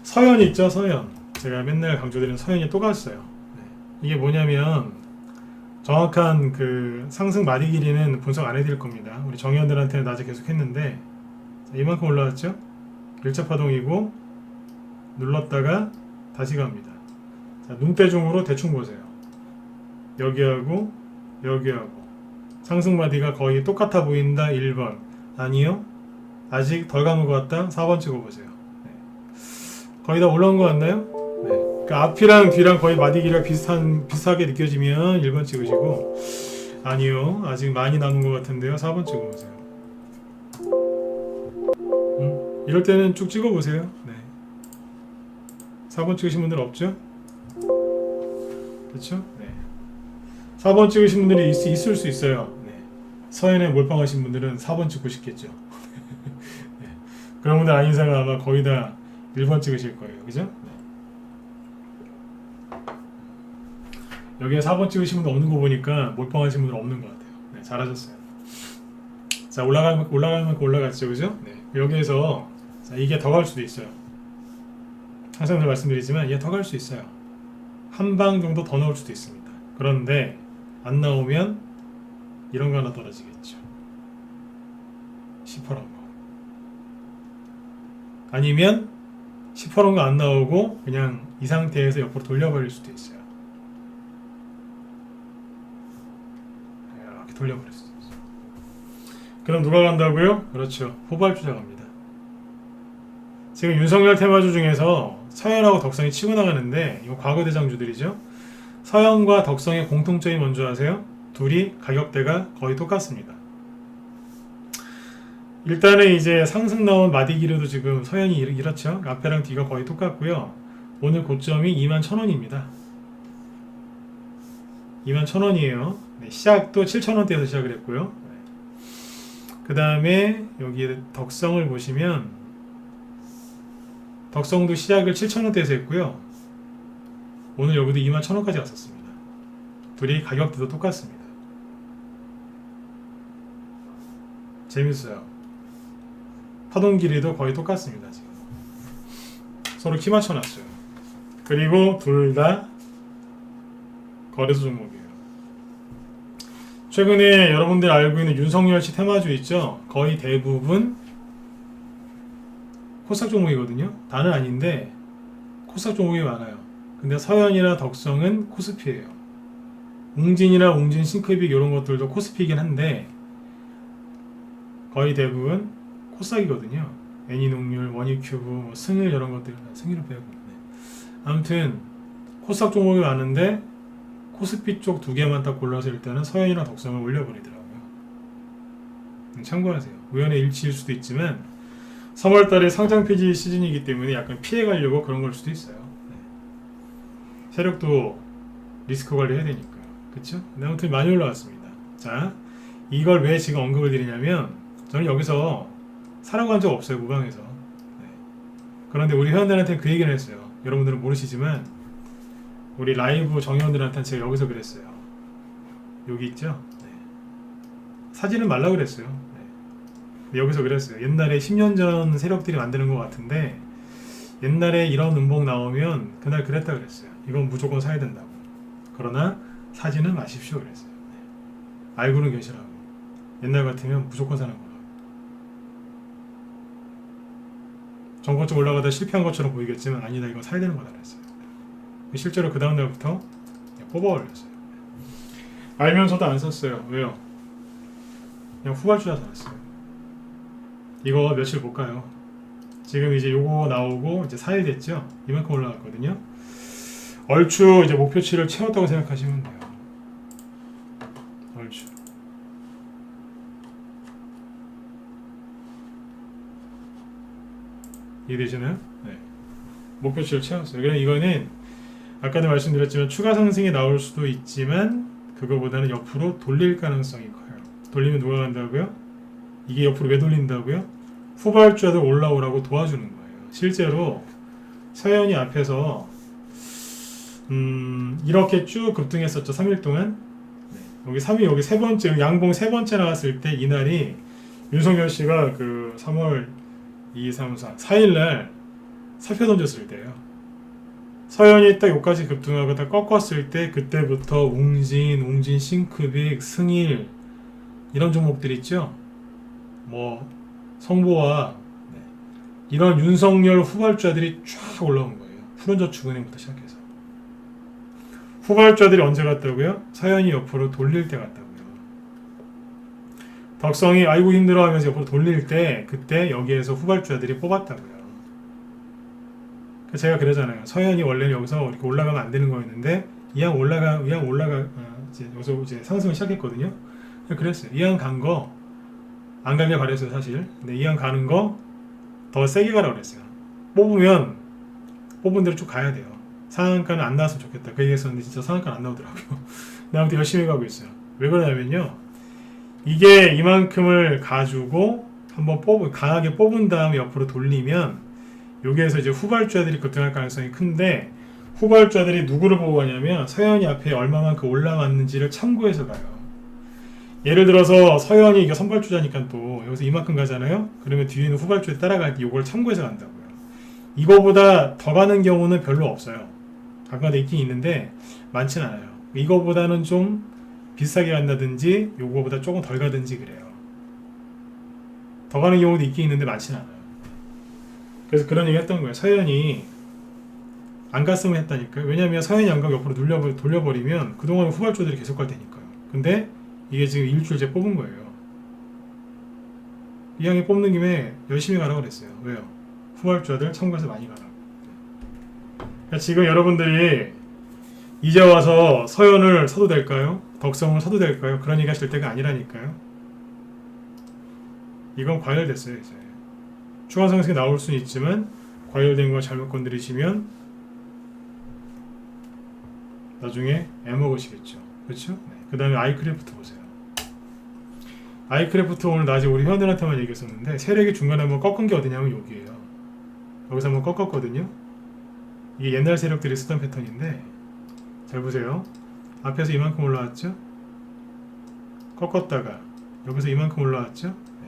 서현 있죠, 서현. 제가 맨날 강조드리는 서현이 또 갔어요. 네. 이게 뭐냐면 정확한 그 상승 마디 길이는 분석 안 해드릴 겁니다. 우리 정의원들한테는 낮에 계속 했는데 자, 이만큼 올라왔죠? 1차 파동이고 눌렀다가 다시 갑니다. 자, 눈대중으로 대충 보세요. 여기하고 여기하고 상승 마디가 거의 똑같아 보인다. 1번 아니요, 아직 덜 간 것 같다. 4번 찍어보세요. 네. 거의 다 올라온 것 같나요? 네. 그 앞이랑 뒤랑 거의 마디 길이가 비슷하게 느껴지면 1번 찍으시고, 아니요, 아직 많이 남은 것 같은데요. 4번 찍어보세요. 이럴 때는 쭉 찍어보세요. 네. 4번 찍으신 분들 없죠? 그렇죠? 네. 4번 찍으신 분들이 있을 수 있어요. 네. 서현에 몰빵하신 분들은 4번 찍고 싶겠죠. 네. 그런 분들 아닌 이상은 아마 거의 다 1번 찍으실 거예요. 그죠? 네. 여기에 4번 찍으신 분들 없는 거 보니까 몰빵하신 분들 없는 것 같아요. 네, 잘하셨어요. 자, 올라갈 만큼 올라갔죠. 그죠? 네. 여기에서 자, 이게 더 갈 수도 있어요. 항상 말씀드리지만 이게 더 갈 수 있어요. 한 방 정도 더 나올 수도 있습니다. 그런데 안 나오면 이런 거 하나 떨어지겠죠. 시퍼런 거. 아니면 시퍼런 거 안 나오고 그냥 이 상태에서 옆으로 돌려버릴 수도 있어요. 이렇게 돌려버릴 수도 있어요. 그럼 누가 간다고요? 그렇죠. 후발주자 갑니다. 지금 윤석열 테마주 중에서 서현하고 덕성이 치고 나가는데 이거 과거 대장주들이죠. 서현과 덕성의 공통점이 뭔지 아세요? 둘이 가격대가 거의 똑같습니다. 일단은 이제 상승 나온 마디 길이도 지금 서현이 이렇죠. 앞에랑 뒤가 거의 똑같고요. 오늘 고점이 21,000원입니다. 21,000원이에요. 네, 시작도 7,000원대에서 시작을 했고요. 네. 그 다음에 여기 덕성을 보시면 덕성도 시작을 7,000원대에서 했고요. 오늘 여기도 21,000원까지 갔었습니다. 둘이 가격대도 똑같습니다. 재밌어요. 파동 길이도 거의 똑같습니다. 지금 서로 키 맞춰놨어요. 그리고 둘 다 거래소 종목이에요. 최근에 여러분들 알고 있는 윤석열씨 테마주 있죠? 거의 대부분 코스닥 종목이거든요. 다는 아닌데 코스닥 종목이 많아요. 근데 서현이나 덕성은 코스피예요. 웅진이나 웅진 싱크빅 이런 것들도 코스피이긴 한데 거의 대부분 코스닥이거든요. 애니농률, 원익큐브, 뭐 승일 이런 것들, 승일을 빼고. 네. 아무튼 코스닥 종목이 많은데 코스피 쪽 두 개만 딱 골라서 일단은 서현이나 덕성을 올려버리더라고요. 참고하세요. 우연의 일치일 수도 있지만 3월달에 상장 폐지 시즌이기 때문에 약간 피해가려고 그런 걸 수도 있어요. 네. 세력도 리스크 관리해야 되니까요. 그쵸? 아무튼 많이 올라왔습니다. 자, 이걸 왜 지금 언급을 드리냐면 저는 여기서 사라고 한 적 없어요. 무방에서. 네. 그런데 우리 회원들한테는 그 얘기를 했어요. 여러분들은 모르시지만 우리 라이브 정회원들한테는 제가 여기서 그랬어요. 여기 있죠? 네. 사지는 말라 그랬어요. 네. 여기서 그랬어요. 옛날에 10년 전 세력들이 만드는 것 같은데 옛날에 이런 음봉 나오면 그날 그랬다 그랬어요. 이건 무조건 사야 된다고. 그러나 사지는 마십시오 그랬어요. 네. 알고는 계시라고. 옛날 같으면 무조건 사는 거라고. 정고점 올라가다 실패한 것처럼 보이겠지만 아니다, 이거 사야 되는 거다 그랬어요. 실제로 그 다음날부터 뽑아올렸어요. 알면서도 안 샀어요. 왜요? 그냥 후발주자 살았어요. 이거 며칠 못 가요. 지금 이제 요거 나오고 이제 4일 됐죠? 이만큼 올라갔거든요. 얼추 이제 목표치를 채웠다고 생각하시면 돼요. 얼추. 이해되시나요? 네. 목표치를 채웠어요. 그럼 이거는 아까도 말씀드렸지만 추가 상승이 나올 수도 있지만 그거보다는 옆으로 돌릴 가능성이 커요. 돌리면 누가 간다고요? 이게 옆으로 왜 돌린다고요? 후발주자들 올라오라고 도와주는 거예요. 실제로 서현이 앞에서 이렇게 쭉 급등했었죠. 3일 동안. 네. 여기 3일 여기 세 번째 양봉 세 번째 나왔을 때 이날이 윤석열 씨가 그 3월 2, 3, 4 4일날 사표 던졌을 때예요. 서현이 딱 여기까지 급등하고 딱 꺾었을 때 그때부터 웅진 싱크빅, 승일 이런 종목들 있죠. 뭐 성보와 네. 이런 윤석열 후발주자들이 쫙 올라온 거예요. 푸른저축은행부터 시작해서 후발주자들이 언제 갔다고요? 서현이 옆으로 돌릴 때 갔다고요. 덕성이 아이고 힘들어하면서 옆으로 돌릴 때 그때 여기에서 후발주자들이 뽑았다고요. 제가 그러잖아요. 서현이 원래는 여기서 이렇게 올라가면 안 되는 거였는데 이왕 올라가 이제 여기서 이제 상승을 시작했거든요. 그랬어요. 이왕 간 거 안 가길 바랬어요 사실. 근데 이왕 가는 거 더 세게 가라 그랬어요. 뽑은 대로 쭉 가야 돼요. 상한가는 안 나왔으면 좋겠다. 그 얘기했었는데 진짜 상한가는 안 나오더라고요. 근데 아무튼 열심히 가고 있어요. 왜 그러냐면요. 이게 이만큼을 가지고 한번 강하게 뽑은 다음에 옆으로 돌리면 여기에서 이제 후발주자들이 급등할 가능성이 큰데 후발주자들이 누구를 보고 가냐면 서현이 앞에 얼마만큼 올라왔는지를 참고해서 가요. 예를 들어서 서현이 이게 선발주자니까 또 여기서 이만큼 가잖아요. 그러면 뒤에 있는 후발주자 따라갈 때 이걸 참고해서 간다고요. 이거보다 더 가는 경우는 별로 없어요. 가끔가다 있긴 있는데 많진 않아요. 이거보다는 좀 비싸게 간다든지 요거보다 조금 덜 가든지 그래요. 더 가는 경우도 있긴 있는데 많진 않아요. 그래서 그런 얘기 했던 거예요. 서현이 안 갔으면 했다니까요. 왜냐면 서현이 안 가고 옆으로 돌려버리면 그동안은 후발주들이 계속 갈 테니까요. 근데 이게 지금 일주일째 뽑은 거예요. 이왕에 뽑는 김에 열심히 가라고 그랬어요. 왜요? 후발주들 참고해서 많이 가라고. 그러니까 지금 여러분들이 이제 와서 서현을 사도 될까요? 덕성을 사도 될까요? 그런 얘기 하실 때가 아니라니까요. 이건 과열됐어요. 이제 추가 상승이 나올 수는 있지만 과열된 거 잘못 건드리시면 나중에 애먹으시겠죠. 그렇죠? 네. 그 다음에 아이크래프트 보세요. 아이크래프트 오늘 낮에 우리 회원들한테만 얘기했었는데 세력이 중간에 한번 꺾은 게 어디냐면 여기에요. 여기서 한번 꺾었거든요. 이게 옛날 세력들이 쓰던 패턴인데 잘 보세요. 앞에서 이만큼 올라왔죠? 꺾었다가 여기서 이만큼 올라왔죠? 네.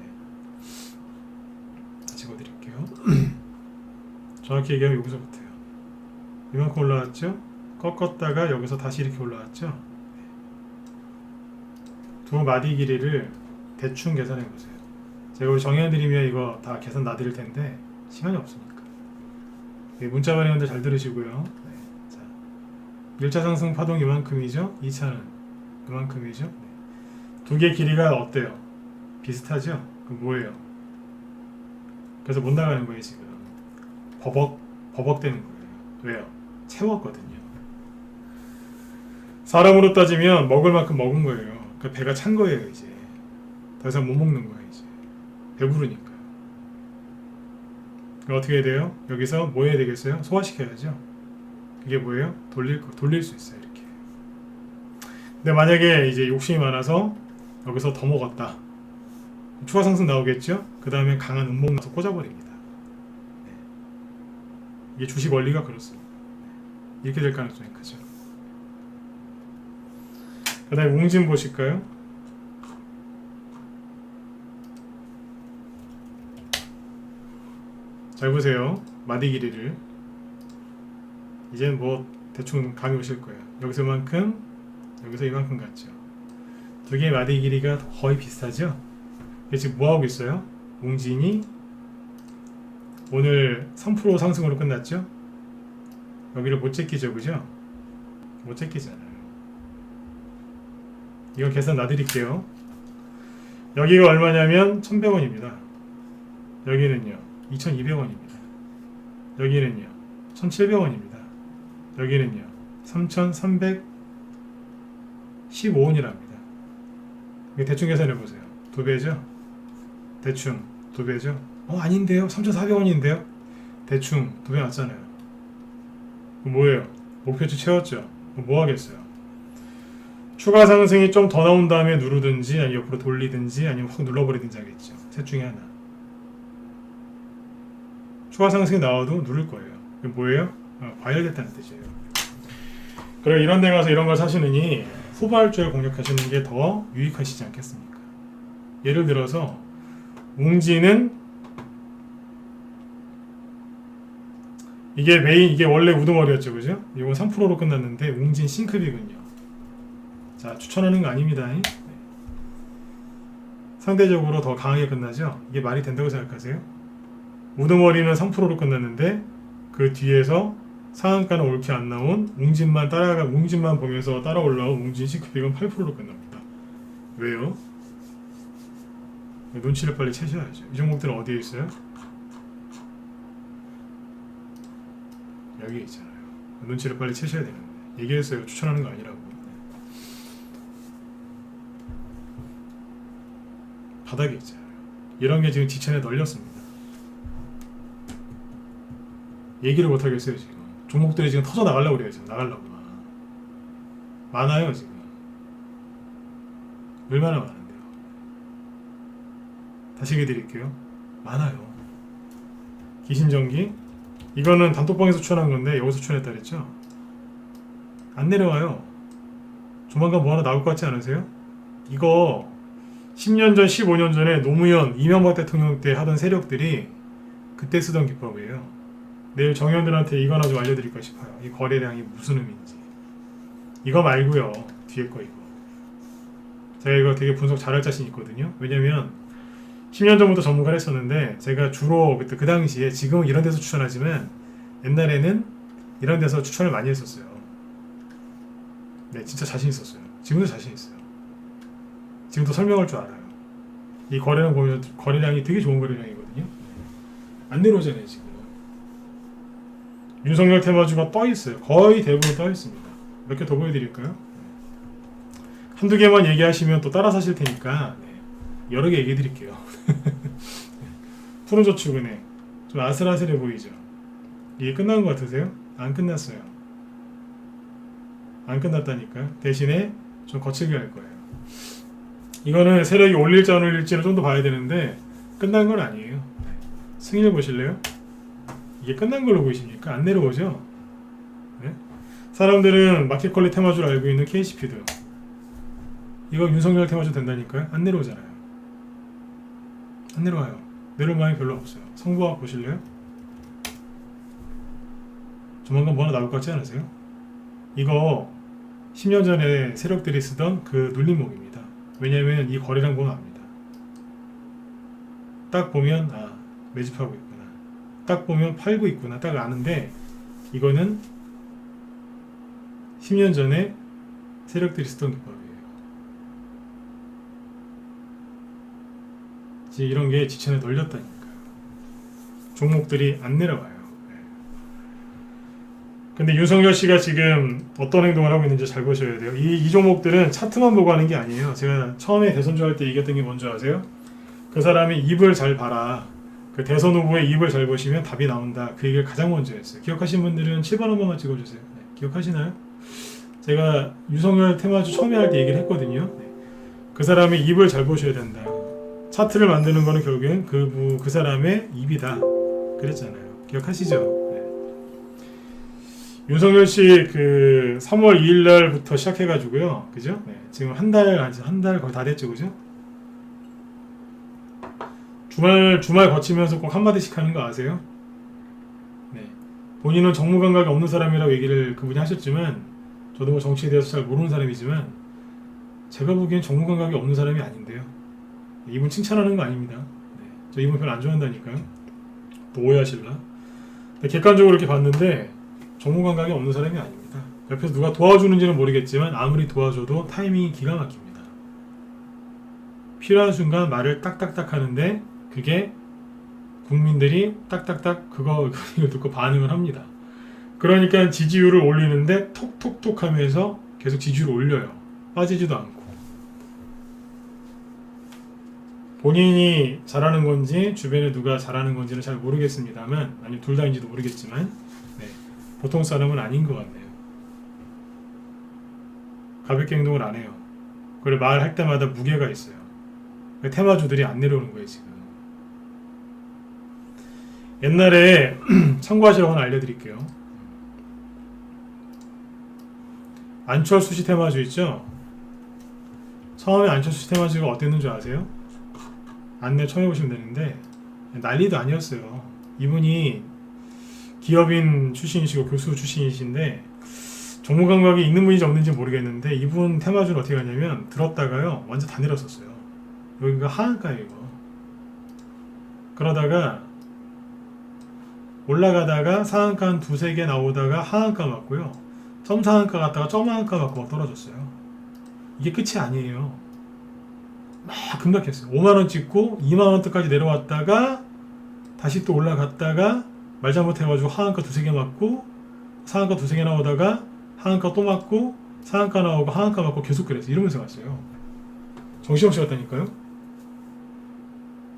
다시 보여드릴게요. 정확히 얘기하면 여기서부터요. 이만큼 올라왔죠? 꺾었다가 여기서 다시 이렇게 올라왔죠? 두 마디 길이를 대충 계산해 보세요. 제가 우리 정해드리면 이거 다 계산 놔드릴 텐데 시간이 없으니까. 문자 발행원들 잘 들으시고요. 네. 자, 1차 상승 파동 이만큼이죠? 2차는 이만큼이죠? 네. 두 개 길이가 어때요? 비슷하죠? 그럼 뭐예요? 그래서 못 나가는 거예요 지금. 버벅대는 거예요. 왜요? 채웠거든요. 사람으로 따지면 먹을 만큼 먹은 거예요. 그러니까 배가 찬 거예요 이제. 더 이상 못 먹는 거예요 이제. 배부르니까. 어떻게 해야 돼요? 여기서 뭐 해야 되겠어요? 소화시켜야죠. 그게 뭐예요? 돌릴 수 있어요 이렇게. 근데 만약에 이제 욕심이 많아서 여기서 더 먹었다. 추가 상승 나오겠죠? 그 다음에 강한 음목 나서 꽂아버립니다. 네. 이게 주식 원리가 그렇습니다. 이렇게 될 가능성이 크죠. 그 다음에 웅진 보실까요? 잘 보세요. 마디 길이를. 이제 뭐 대충 감이 오실 거예요. 여기서 이만큼, 여기서 이만큼 같죠. 두 개의 마디 길이가 거의 비슷하죠? 지금 뭐하고 있어요? 웅진이 오늘 3% 상승으로 끝났죠? 여기를 못 제끼죠, 그죠? 못 제끼잖아요. 이거 계산 놔드릴게요. 여기가 얼마냐면 1100원입니다. 여기는요 2200원입니다. 여기는요 1700원입니다. 여기는요 3315원이랍니다. 대충 계산해보세요. 2배죠? 대충 2배죠? 아닌데요? 3400원인데요? 대충 2배 맞잖아요. 뭐예요? 목표치 채웠죠? 뭐 하겠어요? 추가 상승이 좀 더 나온 다음에 누르든지 아니면 옆으로 돌리든지 아니면 확 눌러버리든지 하겠죠. 셋 중에 하나. 추가 상승이 나와도 누를 거예요. 이게 뭐예요? 과열됐다는 뜻이에요. 그리고 이런 데 가서 이런 걸 사시느니 후발주를 공략하시는 게 더 유익하시지 않겠습니까? 예를 들어서 웅진은 이게 원래 우두머리였죠, 그죠? 이건 3%로 끝났는데 웅진 싱크비군요. 자, 추천하는 거 아닙니다. 네. 상대적으로 더 강하게 끝나죠? 이게 말이 된다고 생각하세요? 우두머리는 3%로 끝났는데 그 뒤에서 상한가는 옳게 안 나온 웅진만 보면서 따라 올라온 웅진 싱크빅은 8%로 끝납니다. 왜요? 눈치를 빨리 채셔야죠. 이 종목들은 어디에 있어요? 여기 있잖아요. 눈치를 빨리 채셔야 되는데 얘기했어요. 추천하는 거 아니라고. 바닥에 있잖아요. 이런 게 지금 지천에 널렸습니다. 얘기를 못 하겠어요. 지금 종목들이 지금 터져 나가려고 그래요. 지금 나가려고 많아요. 지금 얼마나 많은데요. 다시 얘기 드릴게요. 많아요. 기신전기 이거는 단톡방에서 추천한 건데 여기서 추천했다 그랬죠? 안 내려와요. 조만간 뭐 하나 나올 것 같지 않으세요? 이거 10년 전, 15년 전에 노무현, 이명박 대통령 때 하던 세력들이 그때 쓰던 기법이에요. 내일 정의원들한테 이거나 좀 알려드릴까 싶어요. 이 거래량이 무슨 의미인지. 이거 말고요. 뒤에 거 이거. 제가 이거 되게 분석 잘할 자신 있거든요. 왜냐면 10년 전부터 전문가를 했었는데 제가 주로 그때 그 당시에 지금은 이런 데서 추천하지만 옛날에는 이런 데서 추천을 많이 했었어요. 네, 진짜 자신 있었어요. 지금도 자신 있어요. 지금도 설명할 줄 알아요. 이 거래량 보면 거래량이 되게 좋은 거래량이거든요. 안 내려오잖아요 지금. 윤석열 테마주가 떠 있어요. 거의 대부분 떠 있습니다. 몇 개 더 보여드릴까요? 한두 개만 얘기하시면 또 따라 사실 테니까 여러 개 얘기해 드릴게요. 푸른저축은행 좀 아슬아슬해 보이죠? 이게 끝난 것 같으세요? 안 끝났어요. 안 끝났다니까요. 대신에 좀 거칠게 할 거예요. 이거는 세력이 올릴지 안 올릴지는 좀 더 봐야 되는데 끝난 건 아니에요. 승일 보실래요? 이게 끝난 걸로 보이십니까? 안 내려오죠? 네? 사람들은 마켓컬리 테마주를 알고 있는 KCP도 이거 윤석열 테마주 된다니까요? 안 내려오잖아요. 안 내려와요. 내려올 마음이 별로 없어요. 성부학 보실래요? 조만간 뭐 하나 나올 것 같지 않으세요? 이거 10년 전에 세력들이 쓰던 그 눌림목입니다. 왜냐면 이 거래량 보면 압니다. 딱 보면 매집하고 있구나. 딱 보면 팔고 있구나. 딱 아는데 이거는 10년 전에 세력들이 쓰던 기법이에요. 지금 이런 게 지천에 널렸다니까요. 종목들이 안 내려와요. 근데 윤석열 씨가 지금 어떤 행동을 하고 있는지 잘 보셔야 돼요. 이 종목들은 차트만 보고 하는 게 아니에요. 제가 처음에 대선주 할 때 얘기했던 게 뭔지 아세요? 그 사람이 입을 잘 봐라. 그 대선 후보의 입을 잘 보시면 답이 나온다. 그 얘기를 가장 먼저 했어요. 기억하신 분들은 7번 한 번만 찍어주세요. 네, 기억하시나요? 제가 윤석열 테마주 처음에 할 때 얘기를 했거든요. 네. 그 사람의 입을 잘 보셔야 된다. 차트를 만드는 거는 결국엔 그 사람의 입이다. 그랬잖아요. 기억하시죠? 윤석열 씨 그 3월 2일 날부터 시작해가지고요, 그죠? 네, 지금 한 달 거의 다 됐죠, 그죠? 주말 거치면서 꼭 한마디씩 하는 거 아세요? 네, 본인은 정무 감각이 없는 사람이라고 얘기를 그분이 하셨지만, 저도 뭐 정치에 대해서 잘 모르는 사람이지만, 제가 보기엔 정무 감각이 없는 사람이 아닌데요. 이분 칭찬하는 거 아닙니다. 네, 저 이분 별로 안 좋아한다니까요. 또 오해하실라? 네, 객관적으로 이렇게 봤는데. 정무 감각이 없는 사람이 아닙니다. 옆에서 누가 도와주는지는 모르겠지만 아무리 도와줘도 타이밍이 기가 막힙니다. 필요한 순간 말을 딱딱딱 하는데 그게 국민들이 딱딱딱 그걸 듣고 반응을 합니다. 그러니까 지지율을 올리는데 톡톡톡 하면서 계속 지지율을 올려요. 빠지지도 않고. 본인이 잘하는 건지 주변에 누가 잘하는 건지는 잘 모르겠습니다만 아니면 둘 다인지도 모르겠지만 보통 사람은 아닌 것 같네요. 가볍게 행동을 안 해요. 그리고 말할 때마다 무게가 있어요. 테마주들이 안 내려오는 거예요 지금. 옛날에 참고하시라고 하나 알려드릴게요. 안철수 씨 테마주 있죠? 처음에 안철수 씨 테마주가 어땠는 줄 아세요? 안내 처음 해보시면 되는데 난리도 아니었어요. 이분이 기업인 출신이시고 교수 출신이신데 정보 감각이 있는 분인지 없는지 모르겠는데 이분 테마주는 어떻게 하냐면 들었다가요 완전 다 내렸었어요. 여기가 하한가예요 이거. 그러다가 올라가다가 상한가 한 두세 개 나오다가 하한가 맞고요. 점상한가 갔다가 점하한가 맞고 막 떨어졌어요. 이게 끝이 아니에요. 막 급락했어요. 5만원 찍고 2만원대까지 내려왔다가 다시 또 올라갔다가 말 잘못해가지고 하한가 두세 개 맞고 상한가 두세 개 나오다가 하한가 또 맞고 상한가 나오고 하한가 맞고 계속 그랬어요. 이러면서 갔어요. 정신없이 갔다니까요.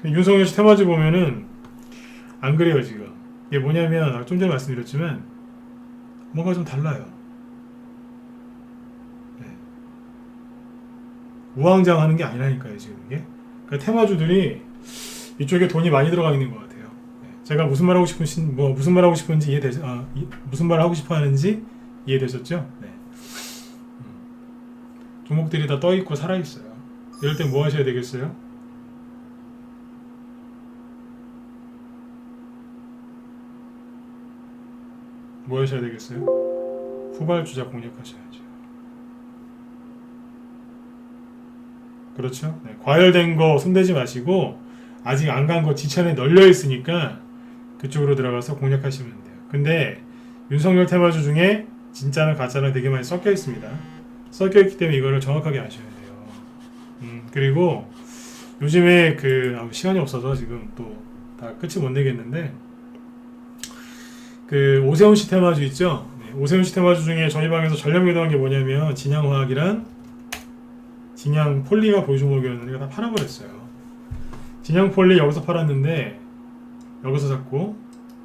윤석열 씨 테마주 보면은 안 그래요 지금. 이게 뭐냐면 좀 전에 말씀드렸지만 뭔가 좀 달라요. 네. 우왕좌왕하는 게 아니라니까요 지금 이게. 그러니까 테마주들이 이쪽에 돈이 많이 들어가 있는 것 같아요. 네. 제가 무슨 말 하고 싶은지 이해되죠? 무슨 말 하고 싶어 하는지 이해되셨죠? 네. 종목들이 다 떠 있고 살아 있어요. 이럴 때 뭐 하셔야 되겠어요? 뭐 하셔야 되겠어요? 후발주자 공략하셔야죠. 그렇죠? 네, 과열된 거 손대지 마시고 아직 안 간 거 지천에 널려 있으니까 그쪽으로 들어가서 공략하시면 돼요. 근데 윤석열 테마주 중에 진짜나 가짜나 되게 많이 섞여 있습니다. 섞여 있기 때문에 이거를 정확하게 아셔야 돼요. 그리고 요즘에 시간이 없어서 지금 또 다 끝이 못 내겠는데 오세훈 씨 테마주 있죠? 네, 오세훈 씨 테마주 중에 저희 방에서 전략 매도한 게 뭐냐면 진양화학이랑 진양폴리가 보유종목이었는데 다 팔아버렸어요. 진양폴리 여기서 팔았는데 여기서 샀고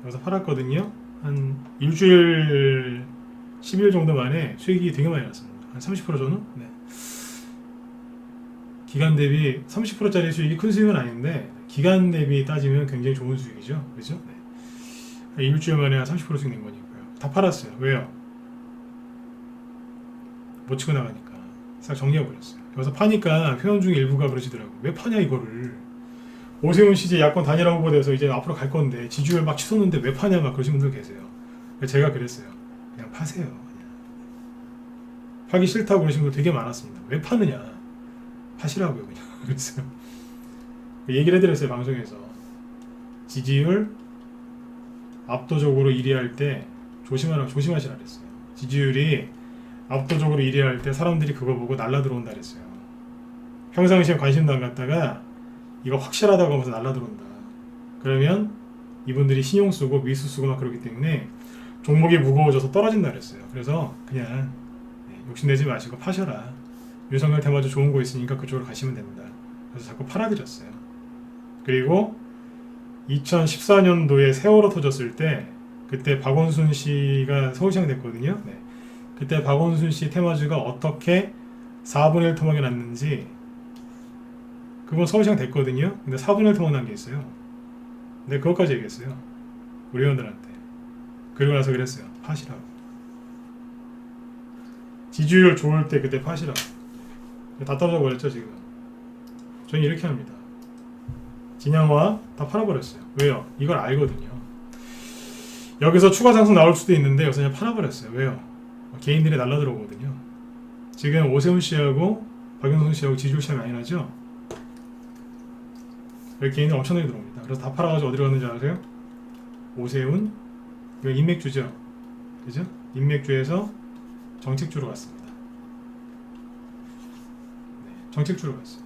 여기서 팔았거든요. 한 일주일 10일 정도 만에 수익이 되게 많이 났습니다. 한 30% 정도? 네. 기간 대비 30%짜리 수익이 큰 수익은 아닌데 기간 대비 따지면 굉장히 좋은 수익이죠. 그렇죠? 네. 일주일 만에 한 30% 수익 낸 거니까요. 다 팔았어요. 왜요? 못 치고 나가니까. 싹 정리해버렸어요. 여기서 파니까 회원 중에 일부가 그러시더라고. 왜 파냐 이거를. 오세훈 씨 이제 야권 단일화 후보돼서 이제 앞으로 갈 건데 지지율 막 치솟는데 왜 파냐 막 그러신 분들 계세요. 제가 그랬어요. 그냥 파세요. 그냥. 파기 싫다고 그러신 분들 되게 많았습니다. 왜 파느냐. 파시라고요 그냥. 그랬어요. 얘기를 해드렸어요 방송에서. 지지율 압도적으로 1위 할 때 조심하시라 그랬어요. 지지율이 압도적으로 1위 할 때 사람들이 그거 보고 날라 들어온다 그랬어요. 평상시에 관심도 안 갖다가 이거 확실하다고 하면서 날라 들어온다. 그러면 이분들이 신용 쓰고 미수 쓰고 막 그러기 때문에 종목이 무거워져서 떨어진다 그랬어요. 그래서 그냥 욕심내지 마시고 파셔라. 윤석열 테마주 좋은 거 있으니까 그쪽으로 가시면 됩니다. 그래서 자꾸 팔아드렸어요. 그리고 2014년도에 세월호 터졌을 때 그때 박원순 씨가 서울시장 됐거든요. 네. 그때 박원순 씨 테마주가 어떻게 4분의 1 토막이 났는지 그건 서울시장 됐거든요. 근데 4분의 1 토막 난 게 있어요. 근데 그것까지 얘기했어요. 우리 회원들한테. 그리고 나서 그랬어요. 파시라고. 지지율 좋을 때 그때 파시라고. 다 떨어져 버렸죠 지금. 저는 이렇게 합니다. 진양화 다 팔아버렸어요. 왜요? 이걸 알거든요. 여기서 추가 상승 나올 수도 있는데 여기서 그냥 팔아버렸어요. 왜요? 개인들이 날라 들어오거든요. 지금 오세훈 씨하고 박영선 씨하고 지지율 차이 많이 나죠? 여기 개인들 엄청나게 들어옵니다. 그래서 다 팔아가지고 어디로 갔는지 아세요? 오세훈, 이거 인맥주죠? 그죠? 인맥주에서 정책주로 갔습니다. 네, 정책주로 갔어요.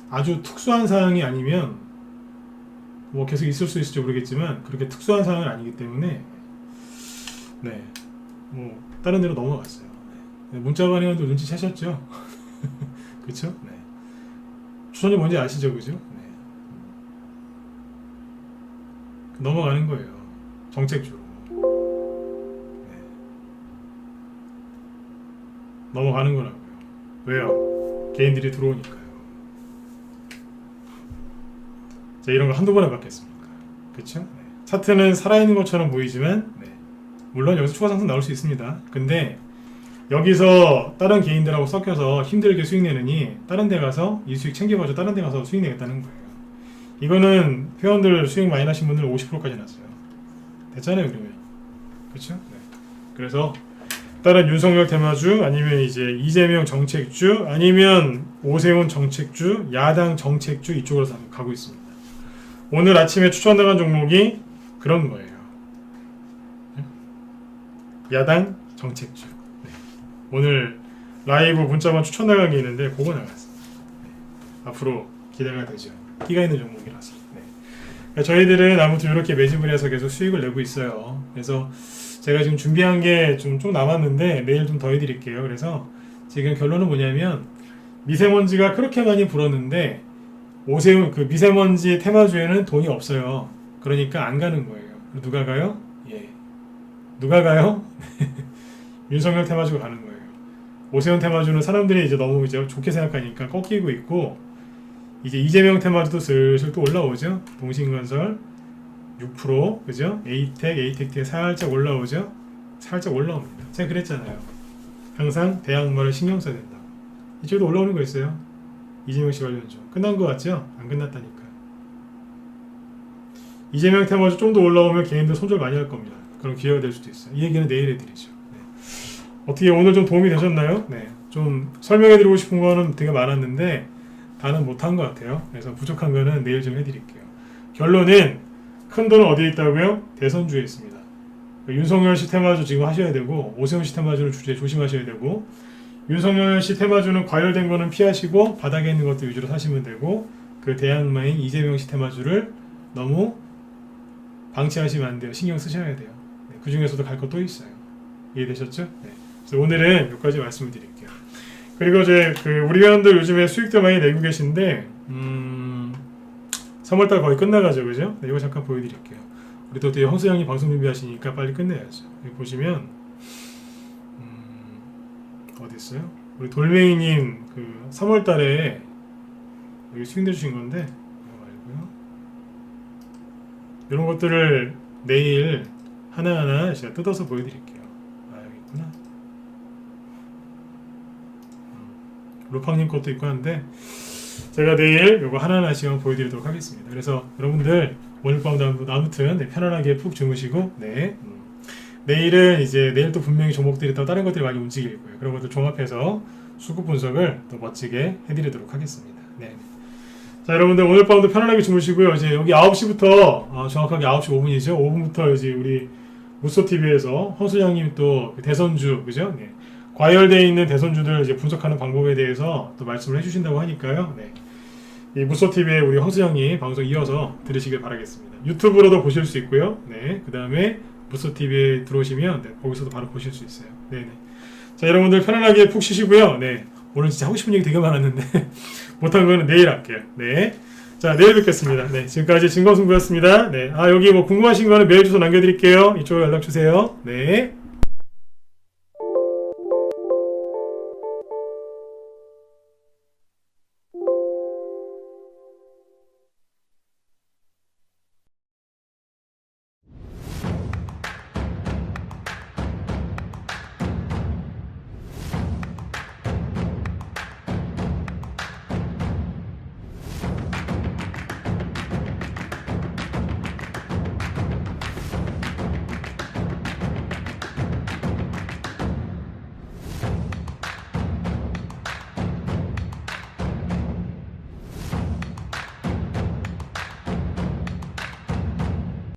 아주 특수한 사항이 아니면 뭐 계속 있을 수 있을지 모르겠지만 그렇게 특수한 사항은 아니기 때문에 네, 뭐 다른 데로 넘어갔어요. 네, 문자 반응도 눈치채셨죠? 그렇죠? 네. 추천이 뭔지 아시죠, 그죠? 네. 넘어가는 거예요. 정책주로. 네. 넘어가는 거라고요. 왜요? 개인들이 들어오니까요. 자, 이런 거 한두 번에 받겠습니까? 그쵸? 네. 차트는 살아있는 것처럼 보이지만 네. 물론 여기서 추가 상승 나올 수 있습니다. 근데 여기서 다른 개인들하고 섞여서 힘들게 수익 내느니 다른 데 가서 이 수익 챙겨가지고 다른 데 가서 수익 내겠다는 거예요. 이거는 회원들 수익 많이 나신 분들 50%까지 났어요. 됐잖아요, 그러면. 그렇죠? 네. 그래서 다른 윤석열 테마주 아니면 이제 이재명 정책주 아니면 오세훈 정책주, 야당 정책주 이쪽으로 가고 있습니다. 오늘 아침에 추천당한 종목이 그런 거예요. 야당 정책주. 네. 오늘 라이브 문자만 추천당한 게 있는데 그거 나갔습니다. 네. 앞으로 기대가 되죠. 끼가 있는 종목이라서. 네. 그러니까 저희들은 아무튼 이렇게 매집을 해서 계속 수익을 내고 있어요. 그래서 제가 지금 준비한 게 좀 남았는데 내일 좀 더 해드릴게요. 그래서 지금 결론은 뭐냐면 미세먼지가 그렇게 많이 불었는데 오세훈 그 미세먼지 테마주에는 돈이 없어요. 그러니까 안 가는 거예요. 누가 가요? 예. 누가 가요? 윤석열 테마주가 가는 거예요. 오세훈 테마주는 사람들이 이제 너무 이제 좋게 생각하니까 꺾이고 있고 이제 이재명 테마주도 슬슬 또 올라오죠. 동신건설 6% 그죠? 에이텍 살짝 올라오죠. 살짝 올라옵니다. 제가 그랬잖아요. 항상 대항마를 신경 써야 된다. 이쪽도 올라오는 거 있어요. 이재명 씨 관련주 끝난 거 같죠? 안 끝났다니까. 이재명 테마주 좀 더 올라오면 개인들 손절 많이 할 겁니다. 그럼 기회가 될 수도 있어요. 이 얘기는 내일 해드리죠. 네. 어떻게 오늘 좀 도움이 되셨나요? 네. 좀 설명해드리고 싶은 거는 되게 많았는데 다는 못한 것 같아요. 그래서 부족한 거는 내일 좀 해드릴게요. 결론은 큰 돈은 어디에 있다고요? 대선주에 있습니다. 윤석열 씨 테마주 지금 하셔야 되고 오세훈 씨 테마주를 조심하셔야 되고 윤석열 씨 테마주는 과열된 거는 피하시고 바닥에 있는 것도 위주로 사시면 되고 그 대항마인 이재명 씨 테마주를 너무 방치하시면 안 돼요. 신경 쓰셔야 돼요. 네, 그 중에서도 갈 거 또 있어요. 이해되셨죠? 네. 그래서 오늘은 여기까지 말씀을 드릴게요. 그리고 이제 우리 회원들 요즘에 수익도 많이 내고 계신데 3월달 거의 끝나가죠, 그죠? 네, 이거 잠깐 보여드릴게요. 우리 또 황수양님 방송 준비하시니까 빨리 끝내야죠. 여기 보시면 어디 있어요? 우리 돌멩이님 3월달에 여기 수익 내주신 건데 이거 말고요. 이런 것들을 내일 하나하나 제가 뜯어서 보여드릴게요. 아 여기 있구나. 루팡님 것도 있고 한데 제가 내일 이거 하나하나씩 보여드리도록 하겠습니다. 그래서 여러분들 오늘 밤도 아무튼 네, 편안하게 푹 주무시고 네. 내일은 이제 내일 또 분명히 종목들이 또 다른 것들이 많이 움직일 거예요. 그런 것들 종합해서 수급 분석을 또 멋지게 해드리도록 하겠습니다. 네. 자 여러분들 오늘 밤도 편안하게 주무시고요. 이제 여기 9시부터 정확하게 9시 5분이죠. 5분부터 이제 우리 무소TV에서 허수장님 또 대선주 그죠? 네. 과열되어 있는 대선주들 이제 분석하는 방법에 대해서 또 말씀을 해주신다고 하니까요. 네. 이 무소TV에 우리 허수장님 방송 이어서 들으시길 바라겠습니다. 유튜브로도 보실 수 있고요. 네. 그 다음에 무소TV에 들어오시면 네, 거기서도 바로 보실 수 있어요. 네네. 자 여러분들 편안하게 푹 쉬시고요. 네. 오늘 진짜 하고 싶은 얘기 되게 많았는데 못한 거는 내일 할게요. 네. 자 내일 뵙겠습니다. 네. 지금까지 진광승부였습니다. 네. 여기 뭐 궁금하신 거는 메일 주소 남겨드릴게요. 이쪽으로 연락 주세요. 네.